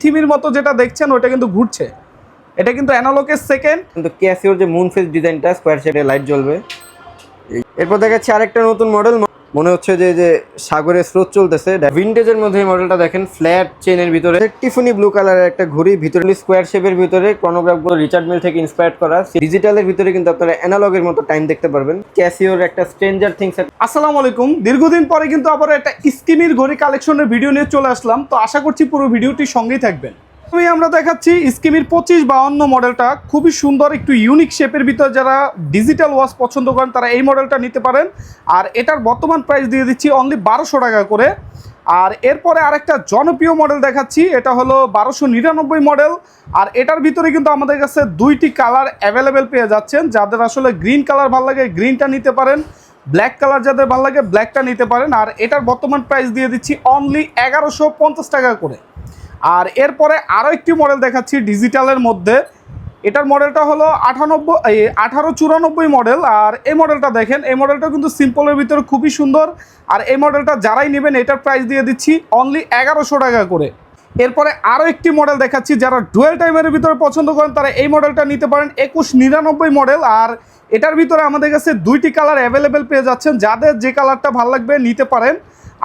পৃথিবীর মতো যেটা দেখছেন ওটা কিন্তু ঘুরছে। এটা কিন্তু অ্যানালগের সেকেন্ড, কিন্তু ক্যাসিওর যে মুন ফেস ডিজাইনটা স্কোয়ার শেপে লাইট জ্বলবে। এরপর দেখাচ্ছি আরেকটা নতুন মডেল, মনে হচ্ছে যে সাগরের স্রোত চলতেছে। ভিন্টেজের মধ্যে এই মডেলটা দেখেন, ফ্ল্যাট চেনের ভিতরে টিফনি ব্লু কালারের একটা ঘড়ি, ভিতরে স্কোয়ার শেপের ভিতরে ক্রনোগ্রাফগুলো রিচার্ড মিল থেকে ইন্সপায়ার্ড করা। ডিজিটালের ভিতরে কিন্তু আপনারা অ্যানালগের মতো টাইম দেখতে পারবেন। ক্যাসিওর একটা স্ট্রেঞ্জার থিংস। আসসালামু আলাইকুম। দীর্ঘদিন পরে কিন্তু আবার একটা স্কিমির ঘড়ি কালেকশনের ভিডিও নিয়ে চলে আসলাম। তো আশা করছি পুরো ভিডিওটি সঙ্গেই থাকবেন। আমরা দেখাচ্ছি স্কিমির 2552 মডেলটা, খুবই সুন্দর একটু ইউনিক শেপের ভিতর। যারা ডিজিটাল ওয়াচ পছন্দ করেন তারা এই মডেলটা নিতে পারেন। আর এটার বর্তমান প্রাইস দিয়ে দিচ্ছি অনলি 1200 টাকা করে। আর এরপরে আরেকটা জনপ্রিয় মডেল দেখাচ্ছি, এটা হলো 1299 মডেল। আর এটার ভিতরে কিন্তু আমাদের কাছে দুইটি কালার অ্যাভেলেবেল পেয়ে যাচ্ছেন। যাদের আসলে গ্রিন কালার ভালো লাগে গ্রিনটা নিতে পারেন, ব্ল্যাক কালার যাদের ভালো লাগে ব্ল্যাকটা নিতে পারেন। আর এটার বর্তমান প্রাইস দিয়ে দিচ্ছি অনলি 1150 টাকা করে। আর এরপরে আরও একটি মডেল দেখাচ্ছি ডিজিটালের মধ্যে। এটার মডেলটা হলো 1894 মডেল। আর এই মডেলটা দেখেন, এই মডেলটা কিন্তু সিম্পলের ভিতরে খুবই সুন্দর। আর এই মডেলটা যারাই নেবেন এটার প্রাইস দিয়ে দিচ্ছি অনলি 1100 টাকা করে। এরপরে আরও একটি মডেল দেখাচ্ছি, যারা ডুয়েল টাইমের ভিতরে পছন্দ করেন তারা এই মডেলটা নিতে পারেন, 2199 মডেল। আর এটার ভিতরে আমাদের কাছে দুইটি কালার অ্যাভেলেবেল পেয়ে যাচ্ছেন, যাদের যে কালারটা ভালো লাগবে নিতে পারেন।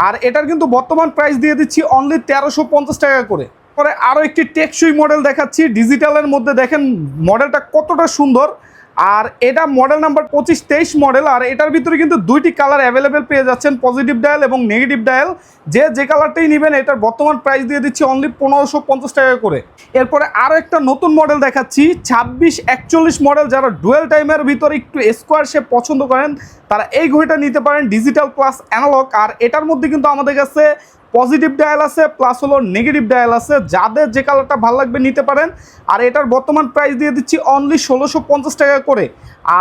আর এটার কিন্তু বর্তমান প্রাইস দিয়ে দিচ্ছি অনলি 1350 টাকা করে। পরে আরও একটি টেকসই মডেল দেখাচ্ছি ডিজিটালের মধ্যে, দেখেন মডেলটা কতটা সুন্দর। আর এটা মডেল নাম্বার 2523 মডেল। আর এটার ভিতরে কিন্তু দুইটি কালার অ্যাভেলেবেল পেয়ে যাচ্ছেন, পজিটিভ ডায়াল এবং নেগেটিভ ডায়াল। যে কালারটাই নেবেন এটার বর্তমান প্রাইস দিয়ে দিচ্ছি অনলি 1550 টাকা করে। এরপরে আরও একটা নতুন মডেল দেখাচ্ছি 2641 মডেল। যারা ডুয়েল টাইমের ভিতরে একটু স্কোয়ার শেপ পছন্দ করেন তারা এই ঘড়িটা নিতে পারেন, ডিজিটাল প্লাস অ্যানালগ। আর এটার মধ্যে কিন্তু আমাদের কাছে পজিটিভ ডায়াল আছে প্লাস হলো নেগেটিভ ডায়াল আছে, যাদের যে কালারটা ভালো লাগবে নিতে পারেন। আর এটার বর্তমান প্রাইস দিয়ে দিচ্ছি অনলি 1650 টাকা করে।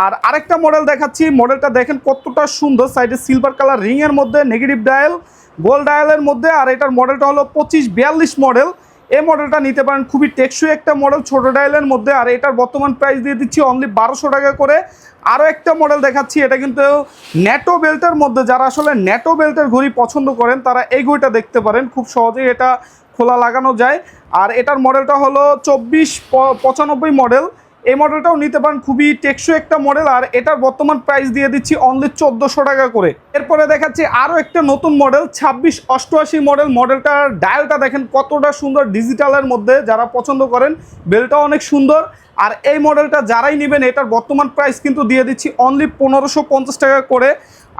আর আরেকটা মডেল দেখাচ্ছি, মডেলটা দেখেন কতটা সুন্দর, সাইডে সিলভার কালার রিংয়ের মধ্যে নেগেটিভ ডায়াল গোল্ড ডায়ালের মধ্যে। আর এটার মডেলটা হলো 2542 মডেল। এই মডেলটা নিতে পারেন, খুবই টেকসই একটা মডেল ছোট ডায়ালের মধ্যে। আর এটার বর্তমান প্রাইস দিয়ে দিচ্ছি অনলি 1200 টাকা করে। আরও একটা মডেল দেখাচ্ছি, এটা কিন্তু ন্যাটো বেল্টের মধ্যে। যারা আসলে ন্যাটো বেল্টের ঘড়ি পছন্দ করেন তারা এই ঘড়িটা দেখতে পারেন, খুব সহজেই এটা খোলা লাগানো যায়। আর এটার মডেলটা হলো 2495 মডেল। এই মডেলটাও নিতে পারেন, খুবই টেকসই একটা মডেল। আর এটার বর্তমান প্রাইস দিয়ে দিচ্ছি অনলি 1400 টাকা করে। এরপরে দেখাচ্ছি আরও একটা নতুন মডেল 2688 মডেল। মডেলটার ডায়ালটা দেখেন কতটা সুন্দর ডিজিটালের মধ্যে, যারা পছন্দ করেন বেলটাও অনেক সুন্দর। আর এই মডেলটা যারাই নেবেন এটার বর্তমান প্রাইস কিন্তু দিয়ে দিচ্ছি অনলি 1550 টাকা করে।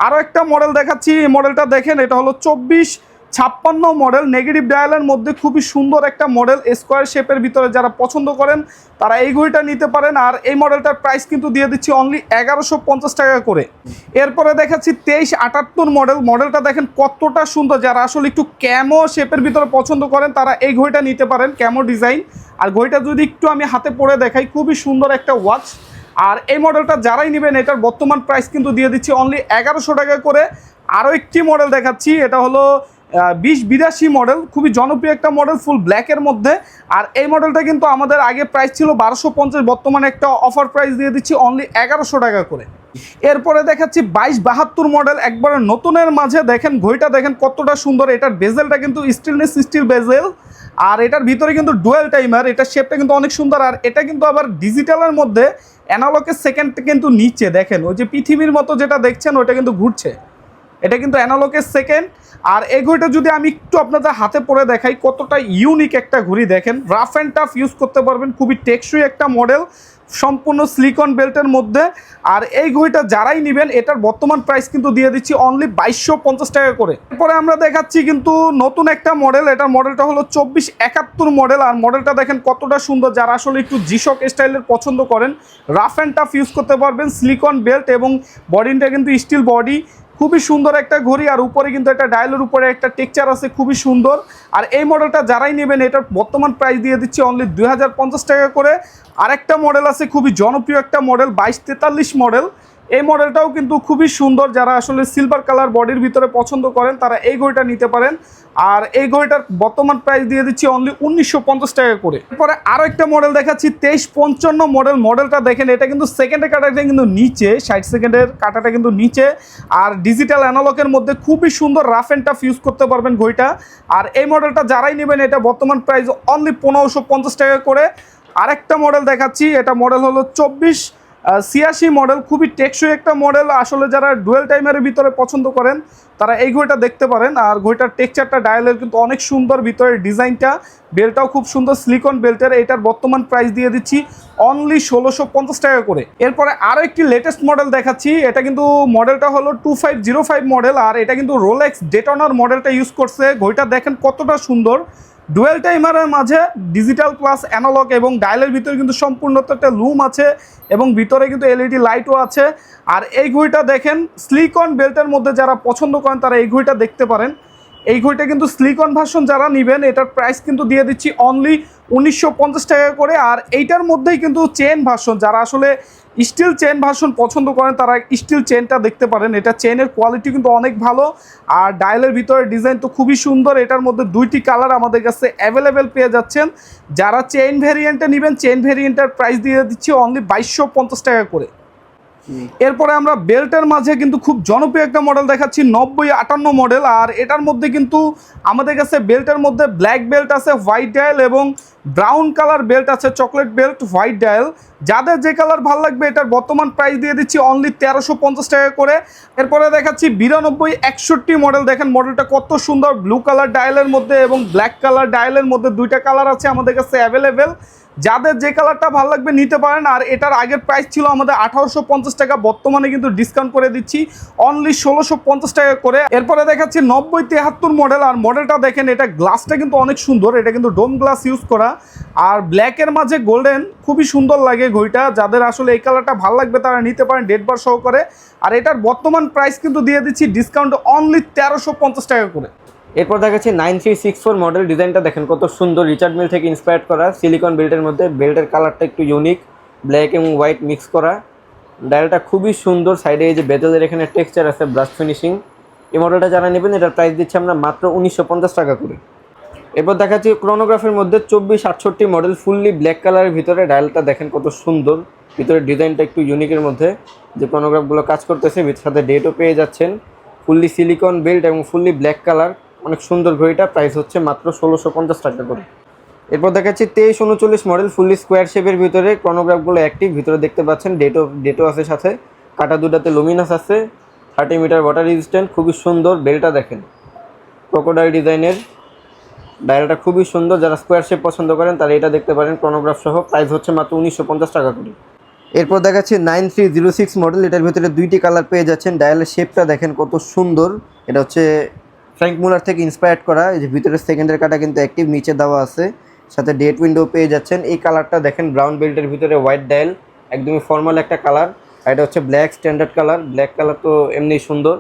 আরও একটা মডেল দেখাচ্ছি, এই মডেলটা দেখেন, এটা হলো 2456 মডেল, নেগেটিভ ডায়ালের মধ্যে খুবই সুন্দর একটা মডেল, স্কোয়ার শেপের ভিতরে। যারা পছন্দ করেন তারা এই ঘড়িটা নিতে পারেন। আর এই মডেলটার প্রাইস কিন্তু দিয়ে দিচ্ছি অনলি 1150 টাকা করে। এরপরে দেখাচ্ছি 2378 মডেল। মডেলটা দেখেন কতটা সুন্দর, যারা আসলে একটু ক্যামো শেপের ভিতরে পছন্দ করেন তারা এই ঘড়িটা নিতে পারেন, ক্যামো ডিজাইন। আর ঘড়িটা যদি একটু আমি হাতে পরে দেখাই, খুবই সুন্দর একটা ওয়াচ। আর এই মডেলটা যারাই নেবেন এটার বর্তমান প্রাইস কিন্তু দিয়ে দিচ্ছি অনলি 1100 টাকা করে। আরও একটি মডেল দেখাচ্ছি, এটা হলো 2082 মডেল, খুবই জনপ্রিয় একটা মডেল, ফুল ব্ল্যাকের মধ্যে। আর এই মডেলটা কিন্তু আমাদের আগে প্রাইস ছিল 1250, বর্তমানে একটা অফার প্রাইস দিয়ে দিচ্ছি অনলি 1100 টাকা করে। এরপরে দেখাচ্ছি 2272 মডেল, একবারে নতুনের মাঝে। দেখেন ঘড়িটা দেখেন কতটা সুন্দর, এটার বেজেলটা কিন্তু স্টেনলেস স্টিল বেজেল। আর এটার ভিতরে কিন্তু ডুয়েল টাইমার, এটার শেপটা কিন্তু অনেক সুন্দর। আর এটা কিন্তু আবার ডিজিটালের মধ্যে, অ্যানালগের সেকেন্ড কিন্তু নিচে দেখেন, ওই যে পৃথিবীর মতো যেটা দেখছেন ওইটা কিন্তু ঘুরছে। এটা কিন্তু অ্যানালগের সেকেন্ড। আর এই ঘড়িটা যদি আমি একটু আপনাদের হাতে পরে দেখাই, কতটা ইউনিক একটা ঘড়ি দেখেন, রাফ অ্যান্ড টাফ ইউজ করতে পারবেন, খুবই টেকসই একটা মডেল, সম্পূর্ণ সিলিকন বেল্টের মধ্যে। আর এই ঘড়িটা যারাই নেবেন এটার বর্তমান প্রাইস কিন্তু দিয়ে দিচ্ছি অনলি 2250 টাকা করে। এরপরে আমরা দেখাচ্ছি কিন্তু নতুন একটা মডেল, এটার মডেলটা হলো 2471 মডেল। আর মডেলটা দেখেন কতটা সুন্দর, যারা আসলে একটু জিশক স্টাইলের পছন্দ করেন, রাফ অ্যান্ড টাফ ইউজ করতে পারবেন, সিলিকন বেল্ট এবং বডিটা কিন্তু স্টিল বডি, খুবই সুন্দর একটা ঘড়ি। আর উপরে কিন্তু একটা ডায়ালের উপরে একটা টেক্সচার আছে, খুবই সুন্দর। আর এই মডেলটা যারাই নেবেন এটার বর্তমান প্রাইস দিয়ে দিচ্ছি অনলি 2050 টাকা করে। আরেকটা মডেল আছে খুবই জনপ্রিয় একটা মডেল 2243 মডেল। এই মডেলটাও কিন্তু খুবই সুন্দর, যারা আসলে সিলভার কালার বডির ভিতরে পছন্দ করেন তারা এই ঘড়িটা নিতে পারেন। আর এই ঘড়িটার বর্তমান প্রাইস দিয়ে দিচ্ছি অনলি 1950 টাকা করে। এরপরে আরও একটা মডেল দেখাচ্ছি 2355 মডেলটা দেখেন, এটা কিন্তু সেকেন্ডের কাটাটা কিন্তু নিচে, 60 সেকেন্ডের কাটাটা কিন্তু নিচে, আর ডিজিটাল অ্যানালগের মধ্যে খুবই সুন্দর রাফ অ্যান্ড টাফ ইউজ করতে পারবেন ঘড়িটা। আর এই মডেলটা যারাই নেবেন এটা বর্তমান প্রাইস অনলি 1550 টাকা করে। আরেকটা মডেল দেখাচ্ছি, এটা মডেল হলো 2486 মডেল, খুবই টেকসই একটা মডেল। আসলে যারা ডুয়েল টাইমের ভিতরে পছন্দ করেন তারা এই ঘড়িটা দেখতে পারেন। আর ঘড়িটার টেক্সচারটা ডায়ালের কিন্তু অনেক সুন্দর, ভিতরের ডিজাইনটা, বেল্টটাও খুব সুন্দর সিলিকন বেল্টের। এটার বর্তমান প্রাইস দিয়ে দিচ্ছি অনলি 1650 টাকা করে। এরপরে আরও একটি লেটেস্ট মডেল দেখাচ্ছি, এটা কিন্তু মডেলটা হলো 2505 মডেল, আর এটা কিন্তু রোলেক্স ডেটনার মডেলটা ইউজ করছে। ঘড়িটা দেখেন কতটা সুন্দর, ডুয়েল টাইমারের মাঝে ডিজিটাল প্লাস অ্যানালগ, এবং ডায়ালের ভিতরে কিন্তু সম্পূর্ণ একটা লুম আছে এবং ভিতরে কিন্তু এলইডি লাইটও আছে। আর এই ঘড়িটা দেখেন স্লিকন বেল্টের মধ্যে যারা পছন্দ করেন তারা এই ঘড়িটা দেখতে পারেন। এই ঘড়িটা কিন্তু স্লিকন ভার্সন যারা নেবেন এটার প্রাইস কিন্তু দিয়ে দিচ্ছি অনলি 1950 টাকা করে। আর এইটার মধ্যেই কিন্তু চেন ভার্সন, যারা আসলে স্টিল চেন ভার্সন পছন্দ করেন তারা স্টিল চেনটা দেখতে পারেন। এটা চেনের কোয়ালিটি কিন্তু অনেক ভালো, আর ডায়ালের ভিতরে ডিজাইন তো খুবই সুন্দর। এটার মধ্যে দুইটি কালার আমাদের কাছে অ্যাভেলেবেল পেয়ে যাচ্ছেন। যারা চেইন ভ্যারিয়েন্টে নেবেন চেইন ভ্যারিয়েন্টের প্রাইস দিয়ে দিচ্ছি অনলি 2250 টাকা করে। এরপরে আমরা বেল্টের মাঝে কিন্তু খুব জনপ্রিয় একটা মডেল দেখাচ্ছি 9058 মডেল। আর এটার মধ্যে কিন্তু আমাদের কাছে বেল্টের মধ্যে ব্ল্যাক বেল্ট আছে, হোয়াইট ডায়াল এবং ব্রাউন কালার বেল্ট আছে, চকলেট বেল্ট, হোয়াইট ডায়াল। যাদের যে কালার ভালো লাগবে এটার বর্তমান প্রাইস দিয়ে দিচ্ছি অনলি 1350 টাকা করে। এরপরে দেখাচ্ছি 9261 মডেল, দেখেন মডেলটা কত সুন্দর, ব্লু কালার ডায়ালের মধ্যে এবং ব্ল্যাক কালার ডায়ালের মধ্যে, দুইটা কালার আছে আমাদের কাছে অ্যাভেলেবেল। যাদের যে কালারটা ভালো লাগবে নিতে পারেন। আর এটার আগের প্রাইস ছিল আমাদের 1850 টাকা, বর্তমানে কিন্তু ডিসকাউন্ট করে দিচ্ছি অনলি 1650 টাকা করে। এরপরে দেখাচ্ছি 9073 মডেল, আর মডেলটা দেখেন এটা গ্লাসটা কিন্তু অনেক সুন্দর, এটা কিন্তু ডোম গ্লাস ইউজ করা, আর ব্ল্যাকের মাঝে গোল্ডেন, খুবই সুন্দর লাগে ঘড়িটা। যাদের আসলে এই কালারটা ভালো লাগবে তারা নিতে পারেন ডেট বার সহকারে। আর এটার বর্তমান প্রাইস কিন্তু দিয়ে দিচ্ছি ডিসকাউন্ট অনলি 1350 টাকা করে। এরপর দেখাচ্ছি 9364 মডেল, ডিজাইনটা দেখেন কত সুন্দর, রিচার্ড মিল থেকে ইন্সপায়ার্ড করা, সিলিকন বেল্টের মধ্যে, বেল্টের কালারটা একটু ইউনিক, ব্ল্যাক এবং হোয়াইট মিক্স করা, ডায়ালটা খুবই সুন্দর, সাইডে এই যে বেজেলের এখানে টেক্সচার আছে, ব্রাশ ফিনিশিং। এই মডেলটা যারা নেবেন এটার প্রাইস দিচ্ছি আমরা মাত্র 1950 টাকা করে। এরপর দেখাচ্ছি ক্রোনোগ্রাফের মধ্যে 2468 মডেল, ফুললি ব্ল্যাক কালারের ভিতরে, ডায়ালটা দেখেন কত সুন্দর, ভিতরে ডিজাইনটা একটু ইউনিকের মধ্যে, যে ক্রোনোগ্রাফগুলো কাজ করতেছে, সাথে ডেটও পেয়ে যাচ্ছেন, ফুললি সিলিকন বেল্ট এবং ফুললি ব্ল্যাক কালার, অনেক সুন্দর ঘড়িটা, প্রাইস হচ্ছে মাত্র 1650 টাকা করে। এরপর দেখাচ্ছি 2339 মডেল, ফুললি স্কোয়ার শেপের ভিতরে, ক্রোনোগ্রাফগুলো অ্যাক্টিভ, ভিতরে দেখতে পাচ্ছেন ডেটও আছে সাথে, কাটা দুটাতে লুমিনাস আছে, 30 মিটার ওয়াটার রেজিস্ট্যান্ট, খুবই সুন্দর। বেলটা দেখেন ক্রোকোডাইল ডিজাইনের, ডায়ালটা খুবই সুন্দর, যারা স্কোয়ার শেপ পছন্দ করেন তারা এটা দেখতে পারেন ক্রোনোগ্রাফ সহ, প্রাইস হচ্ছে মাত্র 1950 টাকা করে। এরপর দেখাচ্ছি 9306 মডেল, এটার ভিতরে দুইটি কালার পেয়ে যাচ্ছেন। ডায়ালের শেপটা দেখেন কত সুন্দর, এটা হচ্ছে ফ্র্যাঙ্ক মুলার থেকে ইন্সপায়ার্ড করা, এই যে ভিতরে সেকেন্ডের কাটা কিন্তু অ্যাক্টিভ, নিচে দেওয়া আছে, সাথে ডেট উইন্ডো পেয়ে যাচ্ছেন। এই কালারটা দেখেন ব্রাউন বেল্টের ভিতরে হোয়াইট ডায়াল, একদমই ফর্মাল একটা কালার, আর এটা হচ্ছে black standard colour, black colour তো এমনি সুন্দর।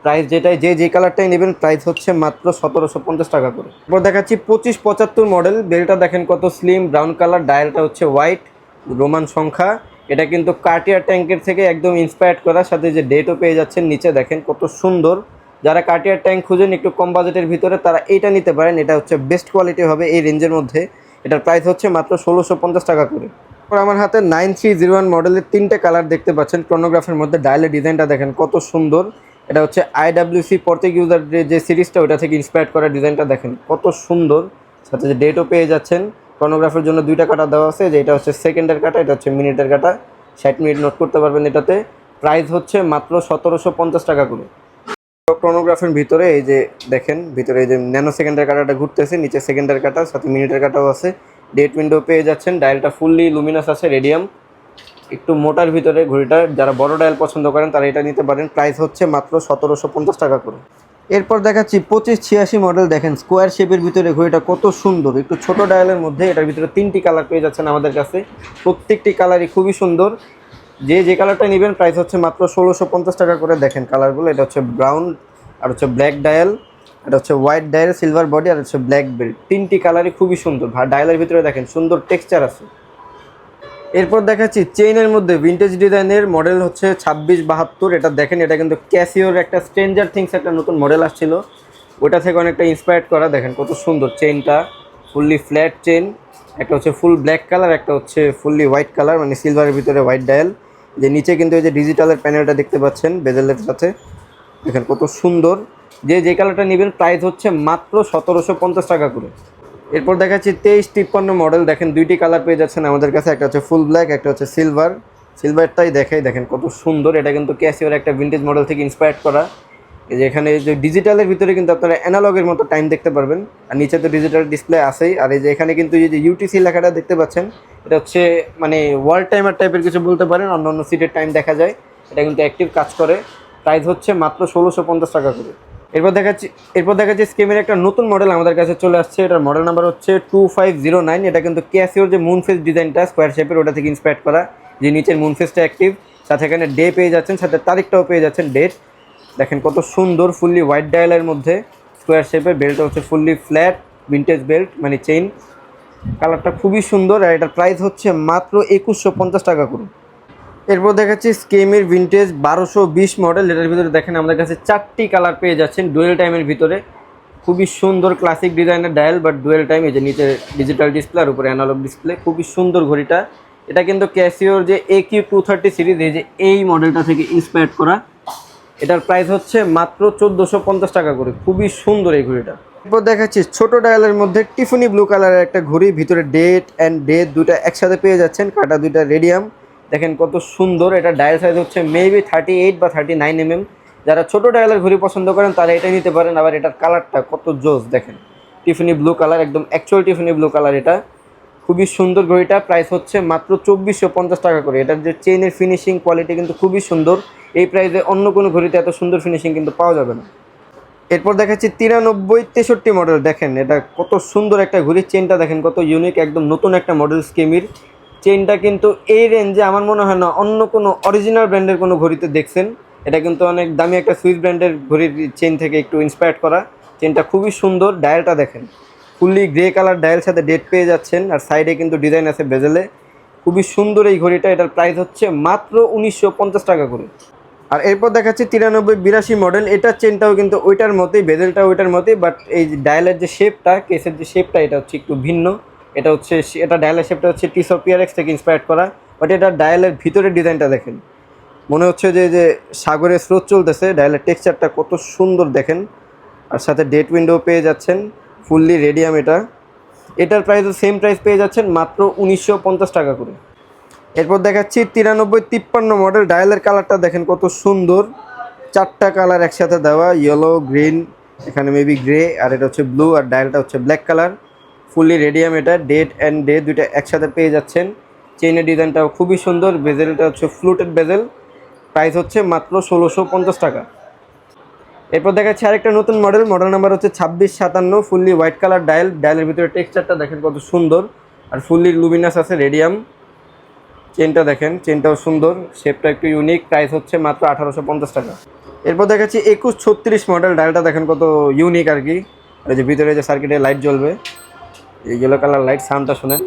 প্রাইস যেটাই যে কালারটাই নেবেন প্রাইস হচ্ছে মাত্র 1750 টাকা করে। এরপর দেখাচ্ছি 2575 মডেল, বেলটা দেখেন কত স্লিম, ব্রাউন কালার, ডায়ালটা হচ্ছে হোয়াইট, রোমান সংখ্যা, এটা কিন্তু কার্টিয়ার ট্যাঙ্কের থেকে একদম ইন্সপায়ার্ড করা, সাথে যে ডেটও পেয়ে যাচ্ছেন, নিচে দেখেন কত সুন্দর। যারা কার্টিয়ার ট্যাঙ্ক খুঁজেন একটু কম বাজেটের ভিতরে তারা এইটা নিতে পারেন, এটা হচ্ছে বেস্ট কোয়ালিটি হবে এই রেঞ্জের মধ্যে, এটার প্রাইস হচ্ছে মাত্র 1650 টাকা করে। আমার হাতে 9301 মডেলের তিনটে কালার দেখতে পাচ্ছেন ক্রোনোগ্রাফের মধ্যে, ডায়ালের ডিজাইনটা দেখেন কত সুন্দর, এটা হচ্ছে আইডব্লিউসি পর্তুগিজার যে সিরিজটা ওটা থেকে ইন্সপায়ার্ড করা, ডিজাইনটা দেখেন কত সুন্দর, সাথে যে ডেটও পেয়ে যাচ্ছেন। ক্রোনোগ্রাফের জন্য দুইটা কাটা দেওয়া আছে, যে এটা হচ্ছে সেকেন্ডের কাটা, এটা হচ্ছে মিনিটের কাটা, 60 মিনিট নোট করতে পারবেন এটাতে, প্রাইস হচ্ছে মাত্র 1750 টাকা করে। ক্রোনোগ্রাফের ভিতরে এই যে দেখেন, ভিতরে এই যে ন্যানো সেকেন্ডের কাটাটা ঘুরতেছে, নিচে সেকেন্ডের কাটা, সাথে মিনিটের কাটাও আছে, ডেট উইন্ডো পেয়ে যাচ্ছেন, ডায়ালটা ফুললি লুমিনাস আছে, রেডিয়াম, একটু মোটার ভিতরে ঘড়িটা, যারা বড় ডায়াল পছন্দ করেন তারা এটা নিতে পারেন, প্রাইস হচ্ছে মাত্র 1750 টাকা করে। এরপর দেখাচ্ছি 2586 মডেল, দেখেন স্কোয়ার শেপের ভিতরে ঘড়িটা কত সুন্দর, একটু ছোট ডায়ালের মধ্যে, এটার ভিতরে তিনটি কালার পেয়ে যাচ্ছেন আমাদের কাছে, প্রত্যেকটি কালারই খুবই সুন্দর। যে কালারটা নেবেন প্রাইস হচ্ছে মাত্র 1650 টাকা করে। দেখেন কালারগুলো, এটা হচ্ছে ব্রাউন, আর হচ্ছে ব্ল্যাক ডায়াল, এটা হচ্ছে হোয়াইট ডায়াল, সিলভার বডি, আর হচ্ছে ব্ল্যাক বেল্ট, তিনটি কালারই খুবই সুন্দর। ডায়ালের ভিতরে দেখেন সুন্দর টেক্সচার আছে। এরপর দেখাচ্ছি চেইনের মধ্যে ভিন্টেজ ডিজাইনের মডেল হচ্ছে 2672। এটা দেখেন, এটা কিন্তু ক্যাসিওর একটা স্ট্রেঞ্জার থিংস একটা নতুন মডেল আসছিল, ওটা থেকে অনেকটা ইন্সপায়ার্ড করা। দেখেন কত সুন্দর চেইনটা, ফুললি ফ্ল্যাট চেইন, একটা হচ্ছে ফুল ব্ল্যাক কালার, একটা হচ্ছে ফুললি হোয়াইট কালার, মানে সিলভারের ভিতরে হোয়াইট ডায়াল। যে নিচে কিন্তু এই যে ডিজিটালের প্যানেলটা দেখতে পাচ্ছেন বেজেলের সাথে, দেখেন কত সুন্দর। যে কালারটা নেবেন প্রাইস হচ্ছে মাত্র 1750 টাকা করে। এরপর দেখাচ্ছি 2353 মডেল। দেখেন দুইটি কালার পেয়ে যাচ্ছেন আমাদের কাছে, একটা হচ্ছে ফুল ব্ল্যাক, একটা হচ্ছে সিলভার। সিলভারটাই দেখেন কত সুন্দর, এটা কিন্তু ক্যাসিওর একটা ভিন্টেজ মডেল থেকে ইন্সপায়ার্ড করা। এই যে এখানে যে ডিজিটালের ভিতরে কিন্তু আপনারা অ্যানালগের মতো টাইম দেখতে পারবেন, আর নিচে তো ডিজিটাল ডিসপ্লে আছেই। আর এই যে এখানে কিন্তু এই যে ইউটিসি লেখাটা দেখতে পাচ্ছেন, এটা হচ্ছে মানে ওয়ার্ল্ড টাইমার টাইপের কিছু বলতে পারেন, অন্য সিটের টাইম দেখা যায়, এটা কিন্তু অ্যাক্টিভ কাজ করে। প্রাইস হচ্ছে মাত্র 1650 টাকা করে। এরপর দেখাচ্ছি স্কেমের একটা নতুন মডেল আমাদের কাছে চলে আসছে, এটার মডেল নাম্বার হচ্ছে 2509। এটা কিন্তু ক্যাসিওর যে মুনফেস ডিজাইনটা স্কোয়ার শেপের, ওটা থেকে ইন্সপায়ার্ড করা। যে নিচের মুনফেসটা অ্যাক্টিভ, সাথে এখানে ডে পেয়ে যাচ্ছেন, সাথে তারিখটাও পেয়ে যাচ্ছেন, ডেট। দেখেন কত সুন্দর, ফুললি হোয়াইট ডায়ালের মধ্যে স্কোয়ার শেপের, বেল্টটা হচ্ছে ফুললি ফ্ল্যাট ভিন্টেজ বেল্ট মানে চেইন। কালারটা খুবই সুন্দর, আর এটার প্রাইস হচ্ছে মাত্র 2150 টাকা করে। এরপর দেখাচ্ছি স্কেমের ভিন্টেজ 1220 মডেল। এটার ভিতরে দেখেন আমাদের কাছে 4টি কালার পেয়ে যাচ্ছেন ডুয়েল টাইমের ভিতরে। খুবই সুন্দর ক্লাসিক ডিজাইনের ডায়াল, বাট ডুয়েল টাইম। এই যে নিচে ডিজিটাল ডিসপ্লে আর উপরে অ্যানালগ ডিসপ্লে, খুবই সুন্দর ঘড়িটা। এটা কিন্তু ক্যাসিওর যে AQ230 সিরিজ, এই যে এই মডেলটা থেকে ইন্সপায়ার্ড করা। এটার প্রাইস হচ্ছে মাত্র 1450 টাকা করে। খুবই সুন্দর এই ঘড়িটা। এরপর দেখাচ্ছি ছোট ডায়ালের মধ্যে টিফনি ব্লু কালারের একটা ঘড়ি, ভিতরে ডেট অ্যান্ড ডেট দুটা একসাথে পেয়ে যাচ্ছেন, কাটা দুইটা রেডিয়াম। দেখেন কত সুন্দর, এটা ডায়াল সাইজ হচ্ছে মেবি 38 বা 39 mm। যারা ছোট ডায়ালের ঘড়ি পছন্দ করেন তারা এটা নিতে পারেন। আবার এটার কালারটা কত জোস, দেখেন টিফনি ব্লু কালার, একদম অ্যাকচুয়াল টিফনি ব্লু কালার। এটা খুবই সুন্দর ঘড়িটা, প্রাইস হচ্ছে মাত্র 2450 টাকা করে। এটার যে চেইনের ফিনিশিং কোয়ালিটি কিন্তু খুবই সুন্দর, এই প্রাইসে অন্য কোনো ঘড়িতে এত সুন্দর ফিনিশিং কিন্তু পাওয়া যাবে না। এরপর দেখাচ্ছি 9363 মডেল। দেখেন এটা কত সুন্দর একটা ঘড়ি, চেনটা দেখেন কত ইউনিক, একদম নতুন একটা মডেল স্কেমির। চেনটা কিন্তু এই রেঞ্জে আমার মনে হয় না অন্য কোনো অরিজিনাল ব্র্যান্ডের কোনো ঘড়িতে দেখছেন। এটা কিন্তু অনেক দামি একটা সুইস ব্র্যান্ডের ঘড়ির চেন থেকে একটু ইন্সপায়ার্ড করা। চেনটা খুবই সুন্দর, ডায়ালটা দেখেন ফুললি গ্রে কালার ডায়াল, সাথে ডেট পেয়ে যাচ্ছেন, আর সাইডে কিন্তু ডিজাইন আছে বেজেলে। খুবই সুন্দর এই ঘড়িটা, এটার প্রাইস হচ্ছে মাত্র 1950 টাকা করে। আর এরপর দেখাচ্ছি 9382 মডেল। এটার চেনটাও কিন্তু ওইটার মতোই, বেজেলটাও ওইটার মতোই, বাট এই ডায়ালের যে শেপটা, কেসের যে শেপটা, এটা হচ্ছে একটু ভিন্ন। এটা ডায়ালের শেপটা হচ্ছে টিসো PRX থেকে ইন্সপায়ার্ড করা, বাট এটা ডায়ালের ভিতরের ডিজাইনটা দেখেন, মনে হচ্ছে যে সাগরের স্রোত চলতেছে। ডায়ালের টেক্সচারটা কত সুন্দর দেখেন, আর সাথে ডেট উইন্ডো পেয়ে যাচ্ছেন, ফুললি রেডিয়াম। এটার প্রাইসও সেম প্রাইস পেয়ে যাচ্ছেন মাত্র 1950 টাকা করে। এরপর দেখাচ্ছি 9353 মডেল। ডায়ালের কালারটা দেখেন কত সুন্দর, 4টা কালার একসাথে দেওয়া, ইয়েলো গ্রিন, এখানে মেবি গ্রে, আর এটা হচ্ছে ব্লু, আর ডায়ালটা হচ্ছে ব্ল্যাক কালার, ফুললি রেডিয়াম। এটা ডেট অ্যান্ড ডে দুইটা একসাথে পেয়ে যাচ্ছেন। চেইনের ডিজাইনটাও খুবই সুন্দর, বেজেলটা হচ্ছে ফ্লুটেড বেজেল। প্রাইস হচ্ছে মাত্র 1650 টাকা। এরপর দেখাচ্ছি আরেকটা নতুন মডেল নাম্বার হচ্ছে 2657, ফুললি হোয়াইট কালার ডায়ালের ভিতরে টেক্সচারটা দেখেন কত সুন্দর, আর ফুললি লুমিনাস আছে, রেডিয়াম। চেনটা দেখেন, চেনটাও সুন্দর, শেপটা একটু ইউনিক। প্রাইস হচ্ছে মাত্র 1850 টাকা। এরপর দেখাচ্ছি 2136 মডেল। ডায়ালটা দেখেন কত ইউনিক আর কি, এই যে ভিতরে যে সার্কিটে লাইট জ্বলবে, এই ইয়েলো কালার লাইট, সাউন্ডটা শুনেন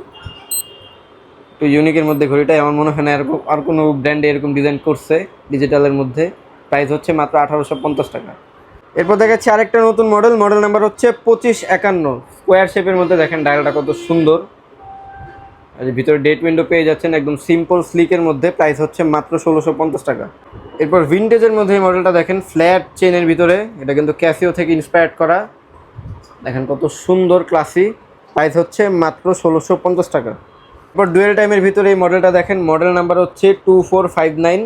একটু ইউনিকের মধ্যে ঘড়িটা। আমার মনে হয় না এরকম আর কোনো ব্র্যান্ডে এরকম ডিজাইন করছে ডিজিটালের মধ্যে। প্রাইস হচ্ছে মাত্র 1850 টাকা। এরপর দেখাচ্ছি আরেকটা নতুন মডেল নাম্বার হচ্ছে 2551, স্কোয়ার শেপের মধ্যে। দেখেন ডায়ালটা কত সুন্দর, আর ভিতরে ডেট উইন্ডো পেয়ে যাচ্ছেন, একদম সিম্পল স্লিকের মধ্যে। প্রাইস হচ্ছে মাত্র 1650 টাকা। এরপর ভিন্টেজের মধ্যে এই মডেলটা দেখেন, ফ্ল্যাট চেনের ভিতরে, এটা কিন্তু ক্যাসিও থেকে ইন্সপায়ার্ড করা। দেখেন কত সুন্দর ক্লাসি, প্রাইস হচ্ছে মাত্র 1650 টাকা। এরপর ডুয়েল টাইমের ভিতরে এই মডেলটা দেখেন, মডেল নাম্বার হচ্ছে 2459।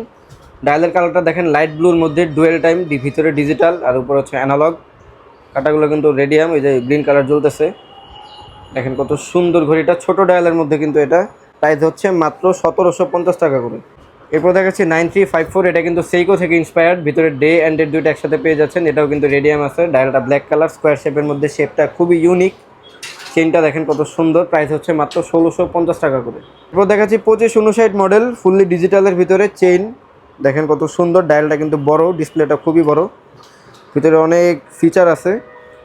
ডায়ালের কালারটা দেখেন লাইট ব্লুর মধ্যে, ডুয়েল টাইম, ভিতরে ডিজিটাল আর উপর হচ্ছে অ্যানালগ। কাটাগুলো কিন্তু রেডিয়াম, এই যে গ্রিন কালার জ্বলতেছে। দেখেন কত সুন্দর ঘড়িটা, ছোট ডায়ালের মধ্যে কিন্তু এটা। প্রাইস হচ্ছে মাত্র 1750 টাকা করে। এরপর দেখাচ্ছি 9354, এটা কিন্তু সেইকো থেকে ইন্সপায়ার্ড, ভিতরে ডে অ্যান্ড ডেট দুইটা একসাথে পেয়ে যাচ্ছেন। এটাও কিন্তু রেডিয়াম আছে, ডায়ালটা ব্ল্যাক কালার, স্কোয়ার শেপের মধ্যে, শেপটা খুবই ইউনিক। চেনটা দেখেন কত সুন্দর, প্রাইস হচ্ছে মাত্র 1650 টাকা করে। এরপর দেখাচ্ছি 2559 মডেল, ফুললি ডিজিটালের ভিতরে চেইন। দেখেন কত সুন্দর, ডায়ালটা কিন্তু বড়, ডিসপ্লেটা খুবই বড়, ভিতরে অনেক ফিচার আছে।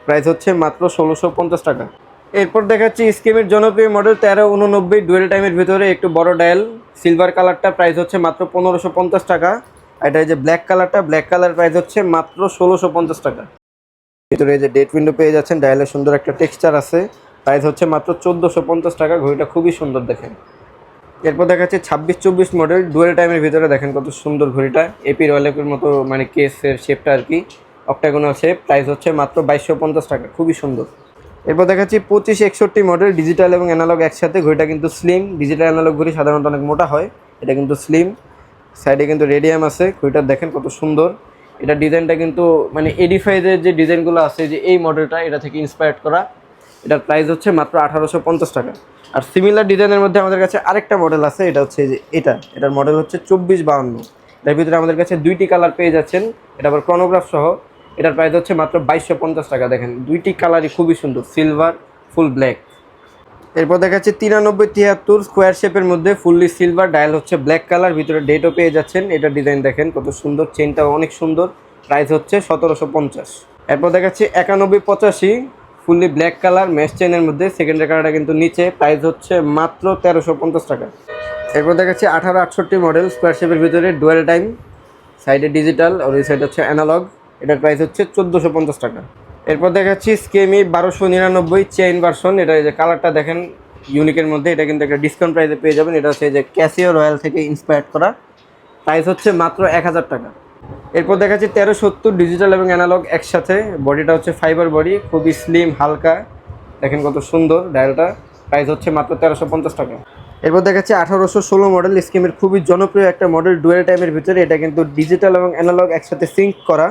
প্রাইস হচ্ছে মাত্র 1650 টাকা। এরপর দেখাচ্ছি স্কিমের জনপ্রিয় মডেল 1389 ডুয়েল টাইমের ভিতরে একটু বড় ডায়াল, সিলভার কালারটা প্রাইস হচ্ছে মাত্র 1550 টাকা। এটা এই যে ব্ল্যাক কালারটা, ব্ল্যাক কালার প্রাইস হচ্ছে মাত্র 1650 টাকা। ভিতরে এই যে ডেট উইন্ডো পেয়ে যাচ্ছেন, ডায়ালের সুন্দর একটা টেক্সচার আছে, প্রাইস হচ্ছে মাত্র 1450 টাকা। ঘড়িটা খুবই সুন্দর দেখেন। এরপর দেখাচ্ছি 2624 মডেল ডুয়েল টাইমের ভিতরে, দেখেন কত সুন্দর ঘড়িটা, এপি রয়্যাল এপির মতো মানে কেসের শেপটা আর কি, অক্টাগোনাল শেপ, প্রাইস হচ্ছে মাত্র 2250 টাকা, খুবই সুন্দর। এরপর দেখাচ্ছি 2561 মডেল ডিজিটাল এবং অ্যানালগ একসাথে, ঘড়িটা কিন্তু স্লিম, ডিজিটাল অ্যানালগ ঘড়ি সাধারণত অনেক মোটা হয়, এটা কিন্তু স্লিম, সাইডে কিন্তু রেডিয়াম আছে, ঘড়িটা দেখেন কত সুন্দর। এটা ডিজাইনটা কিন্তু মানে এডিফাইজের যে ডিজাইনগুলো আছে যে এই মডেলটা এটা থেকে ইন্সপায়ার্ড করা। এটার প্রাইস হচ্ছে মাত্র 1850 টাকা। আর সিমিলার ডিজাইনের মধ্যে আমাদের কাছে আরেকটা মডেল আছে, এটা হচ্ছে যে এটার মডেল হচ্ছে 2452। এটার ভিতরে আমাদের কাছে দুইটি কালার পেয়ে যাচ্ছেন, এটা আবার ক্রনোগ্রাফ সহ। এটার প্রাইস হচ্ছে মাত্র 2250 টাকা। দেখেন দুইটি কালারই খুবই সুন্দর, সিলভার ফুল ব্ল্যাক। এরপর দেখাচ্ছে 9373 স্কোয়ার শেপের মধ্যে ফুললি সিলভার, ডায়াল হচ্ছে ব্ল্যাক কালার, ভিতরে ডেটও পেয়ে যাচ্ছেন। এটার ডিজাইন দেখেন কত সুন্দর, চেনটাও অনেক সুন্দর, প্রাইস হচ্ছে 1750। এরপর দেখাচ্ছি 9185 ফুললি ব্ল্যাক কালার ম্যাশ চেনের মধ্যে, সেকেন্ডারি কালারটা কিন্তু নিচে, প্রাইস হচ্ছে মাত্র 1350 টাকা। এরপর দেখাচ্ছি 1868 মডেল স্কোয়ার শেপের ভিতরে ডুয়েল টাইম, সাইডে ডিজিটাল আর ওই সাইড হচ্ছে অ্যানালগ, এটার প্রাইস হচ্ছে 1450 টাকা। এরপর দেখাচ্ছি স্কেমি 1299 চেইন ভার্সন, এটা যে কালারটা দেখেন ইউনিকের মধ্যে, এটা কিন্তু একটা ডিসকাউন্ট প্রাইসে পেয়ে যাবেন। এটা হচ্ছে যে ক্যাসিও রয়্যাল থেকে ইন্সপায়ার্ড করা, প্রাইস হচ্ছে মাত্র 1000 টাকা। এরপর দেখাচ্ছি 1370 ডিজিটাল এবং অ্যানালগ একসাথে, বডিটা হচ্ছে ফাইবার বডি, খুবই স্লিম হালকা, দেখেন কত সুন্দর ডায়ালটা, প্রাইস হচ্ছে মাত্র 1350 টাকা। এরপর দেখাচ্ছি 1816 মডেল স্কিমের খুবই জনপ্রিয় একটা মডেল ডুয়েল টাইমের ভিতরে, এটা কিন্তু ডিজিটাল এবং অ্যানালগ একসাথে সিঙ্ক করা,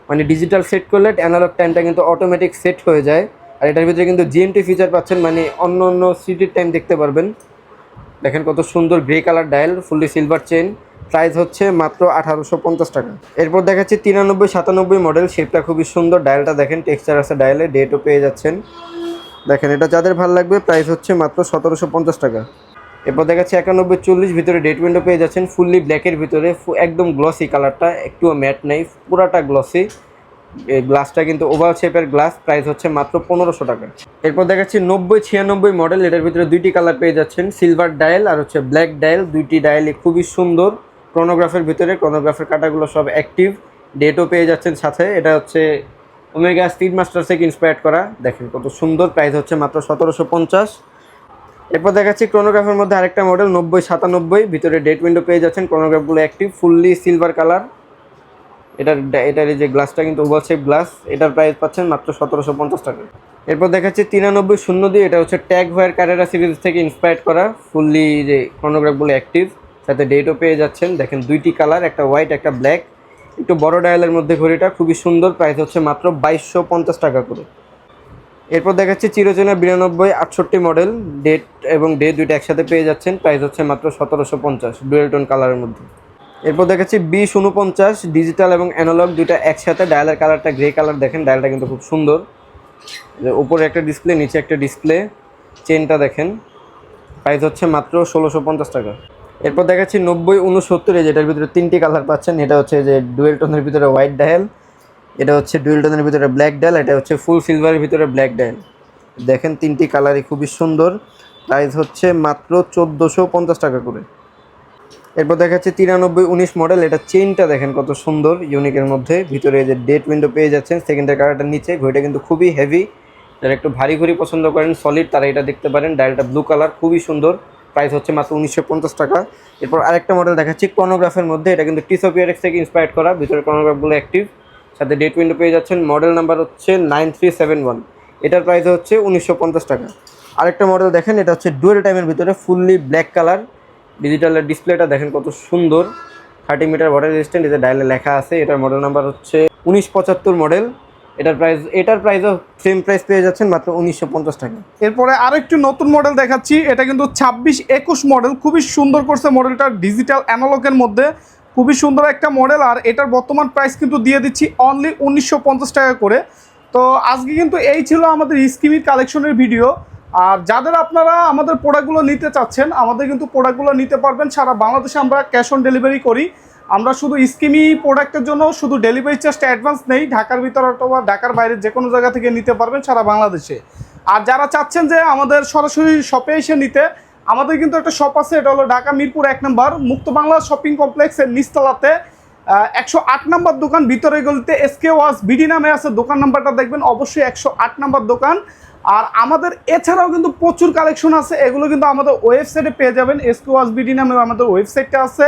মানে ডিজিটাল সেট করলে অ্যানালগ টাইমটা কিন্তু অটোমেটিক সেট হয়ে যায়। আর এটার ভিতরে কিন্তু জিএমটি ফিচার পাচ্ছেন, মানে অন্য অন্য সিটির টাইম দেখতে পারবেন। দেখেন কত সুন্দর grey colour dial, fully silver chain, price হচ্ছে মাত্র 1850 টাকা। এরপর দেখাচ্ছি 9397 মডেল, শেপটা খুবই সুন্দর, ডায়ালটা দেখেন টেক্সচার আছে ডায়ালে, ডেটও পেয়ে যাচ্ছেন। দেখেন এটা যাদের ভালো লাগবে, প্রাইস হচ্ছে মাত্র 1750 টাকা। এরপর দেখাচ্ছি 9140 ভিতরে ডেট উইন্ডো পেয়ে যাচ্ছেন, ফুললি ব্ল্যাকের ভিতরে, একদম গ্লসি কালারটা, একটুও ম্যাট নেই, পুরাটা গ্লসি। এই গ্লাসটা কিন্তু ওভাল শেপের গ্লাস, প্রাইস হচ্ছে মাত্র 1500 টাকা। এরপর দেখাচ্ছি 9096 মডেল, এটার ভিতরে দুইটি কালার পেয়ে যাচ্ছেন, সিলভার ডায়াল আর হচ্ছে ব্ল্যাক ডায়াল, দুইটি ডায়ালই খুবই সুন্দর। ক্রোনোগ্রাফের ভিতরে, ক্রোনোগ্রাফের কাটাগুলো সব অ্যাক্টিভ, ডেটও পেয়ে যাচ্ছেন সাথে। এটা হচ্ছে ওমেগা স্পিড মাস্টার থেকে ইন্সপায়ার্ড করা, দেখেন কত সুন্দর, প্রাইস হচ্ছে মাত্র 1750। এরপর দেখাচ্ছি ক্রোনোগ্রাফের মধ্যে আরেকটা মডেল 9097, ভিতরে ডেট উইন্ডো পেয়ে যাচ্ছেন, ক্রোনোগ্রাফগুলো অ্যাক্টিভ, ফুললি সিলভার কালার। এটার এই যে গ্লাসটা কিন্তু ওভাল শেপ গ্লাস, এটার প্রাইস পাচ্ছেন মাত্র 1750 টাকা। এরপর দেখাচ্ছি 9302, এটা হচ্ছে ট্যাগ ওয়্যার কারেরা সিরিজ থেকে ইন্সপায়ার্ড করা, ফুললি যে ক্রোনোগ্রাফগুলো অ্যাক্টিভ, সাথে ডেটও পেয়ে যাচ্ছেন। দেখেন দুইটি কালার, একটা হোয়াইট একটা ব্ল্যাক, একটু বড় ডায়ালের মধ্যে ঘড়িটা খুবই সুন্দর, প্রাইস হচ্ছে মাত্র 2250 টাকা করে। এরপর দেখাচ্ছি চিরচেনা 9268 মডেল, ডেট এবং ডে দুইটা একসাথে পেয়ে যাচ্ছেন, প্রাইস হচ্ছে মাত্র 1750 ডুয়েল টোন কালারের মধ্যে। এরপর দেখাচ্ছি 2049 ডিজিটাল এবং অ্যানালগ দুইটা একসাথে, ডায়ালের কালারটা গ্রে কালার, দেখেন ডায়ালটা কিন্তু খুব সুন্দর, উপরে একটা ডিসপ্লে নিচে একটা ডিসপ্লে, চেনটা দেখেন, প্রাইস হচ্ছে মাত্র 1650 টাকা। এরপর দেখাচ্ছি 9069, যেটার ভিতরে তিনটি কালার পাচ্ছেন, এটা হচ্ছে যে ডুয়েল টোনের ভিতরে হোয়াইট ডায়াল, এটা হচ্ছে ডুয়েল টোনের ভিতরে ব্ল্যাক ডায়াল, এটা হচ্ছে ফুল সিলভারের ভিতরে ব্ল্যাক ডায়াল, দেখেন তিনটি কালারই খুবই সুন্দর, প্রাইস হচ্ছে মাত্র 1450 টাকা করে। এরপর দেখাচ্ছে 9319 মডেল, এটা চেইনটা দেখেন কত সুন্দর ইউনিকের মধ্যে, ভিতরে যে ডেট উইন্ডো পেয়ে যাচ্ছেন, সেকেন্ডারি কালারটার নিচে, ঘড়িটা কিন্তু খুবই হেভি, যারা একটু ভারী ঘড়ি পছন্দ করেন সলিড তারা এটা দেখতে পারেন। ডায়ালটা ব্লু কালার, খুবই সুন্দর, প্রাইস হচ্ছে মাত্র 1950 টাকা। এরপর আরেকটা মডেল দেখাচ্ছি ক্রোনোগ্রাফের মধ্যে, এটা কিন্তু টিসোপিআরএক্স থেকে ইন্সপায়ার্ড করা, ভিতরে ক্রোনোগ্রাফগুলো অ্যাক্টিভ, সাথে ডেট উইন্ডো পেয়ে যাচ্ছেন, মডেল নাম্বার হচ্ছে 9371, এটার প্রাইস হচ্ছে 1950 টাকা। আরেকটা মডেল দেখেন, এটা হচ্ছে ডুয়েল টাইমের ভিতরে ফুললি ব্ল্যাক কালার, ডিজিটালের ডিসপ্লেটা দেখেন কত সুন্দর, 30 মিটার ওয়াটার রেজিস্ট্যান্ট, এটা ডায়ালে লেখা আছে, এটার মডেল নাম্বার হচ্ছে 1975 মডেল, এটার প্রাইসও সেম প্রাইস পেয়ে যাচ্ছেন মাত্র 1950 টাকা। এরপরে আরেকটি নতুন মডেল দেখাচ্ছি, এটা কিন্তু 2621 মডেল, খুবই সুন্দর করছে মডেলটা, ডিজিটাল অ্যানালগের মধ্যে খুবই সুন্দর একটা মডেল। আর এটার বর্তমান প্রাইস কিন্তু দিয়ে দিচ্ছি অনলি 1950 টাকা করে। তো আজকে কিন্তু এই ছিল আমাদের স্কিমির কালেকশনের ভিডিও। আর যাদের আপনারা আমাদের প্রোডাক্টগুলো নিতে চাচ্ছেন, আমাদের কিন্তু প্রোডাক্টগুলো নিতে পারবেন সারা বাংলাদেশে, আমরা ক্যাশ অন ডেলিভারি করি। আমরা শুধু স্কিমি প্রোডাক্টের জন্য শুধু ডেলিভারি চার্জটা অ্যাডভান্স নেই, ঢাকার ভিতর অথবা ঢাকার বাইরে যে কোনো জায়গা থেকে নিতে পারবেন সারা বাংলাদেশে। আর যারা চাচ্ছেন যে আমাদের সরাসরি শপে এসে নিতে, আমাদের কিন্তু একটা শপ আছে, এটা হলো ঢাকা মিরপুর 1 নম্বর মুক্ত বাংলা শপিং কমপ্লেক্সের নিচতলাতে 108 নম্বর দোকান, ভিতরে গলিতে এসকে ওয়াজ বিডি নামে আছে দোকান নাম্বারটা দেখবেন, অবশ্যই 108 নম্বর দোকান। আর আমাদের এছাড়াও কিন্তু প্রচুর কালেকশন আছে, এগুলো কিন্তু আমাদের ওয়েবসাইটে পেয়ে যাবেন। এসকে ওয়াজ বিডি নামে আমাদের ওয়েবসাইটটা আছে,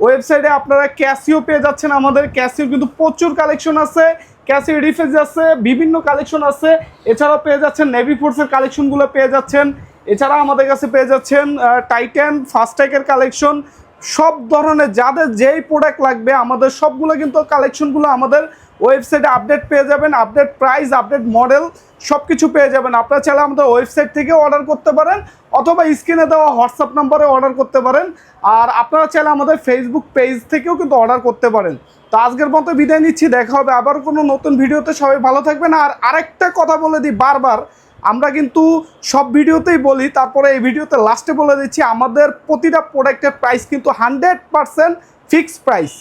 ওয়েবসাইটে আপনারা ক্যাসিও পেয়ে যাচ্ছেন, আমাদের ক্যাসিও কিন্তু প্রচুর কালেকশন আছে, ক্যাসিও রিফেজ আছে, বিভিন্ন কালেকশন আছে। এছাড়াও পেয়ে যাচ্ছেন নেভি ফোর্সের কালেকশনগুলো পেয়ে যাচ্ছেন, এছাড়া আমাদের কাছে পেয়ে যাচ্ছেন টাইটান ফাস্ট্যাগের কালেকশন, সব ধরনের যাদের যেই প্রোডাক্ট লাগবে আমাদের সবগুলো কিন্তু কালেকশনগুলো আমাদের ওয়েবসাইটে আপডেট পেয়ে যাবেন, আপডেট প্রাইস, আপডেট মডেল সব কিছু পেয়ে যাবেন। আপনারা চাইলে আমাদের ওয়েবসাইট থেকে অর্ডার করতে পারেন অথবা স্ক্রিনে দেওয়া হোয়াটসঅ্যাপ নাম্বারে অর্ডার করতে পারেন। আর আপনারা চাইলে আমাদের ফেসবুক পেজ থেকেও কিন্তু অর্ডার করতে পারেন। তো আজকের মতো বিদায় নিচ্ছি, দেখা হবে আবার কোনো নতুন ভিডিওতে, সবাই ভালো থাকবেন। আর আরেকটা কথা বলে দিই বারবার, আমরা কিন্তু সব ভিডিওতেই বলি, তারপরে এই ভিডিওতে লাস্টে বলে দিচ্ছি, আমাদের প্রতিটা প্রোডাক্টের প্রাইস কিন্তু 100% ফিক্সড প্রাইস।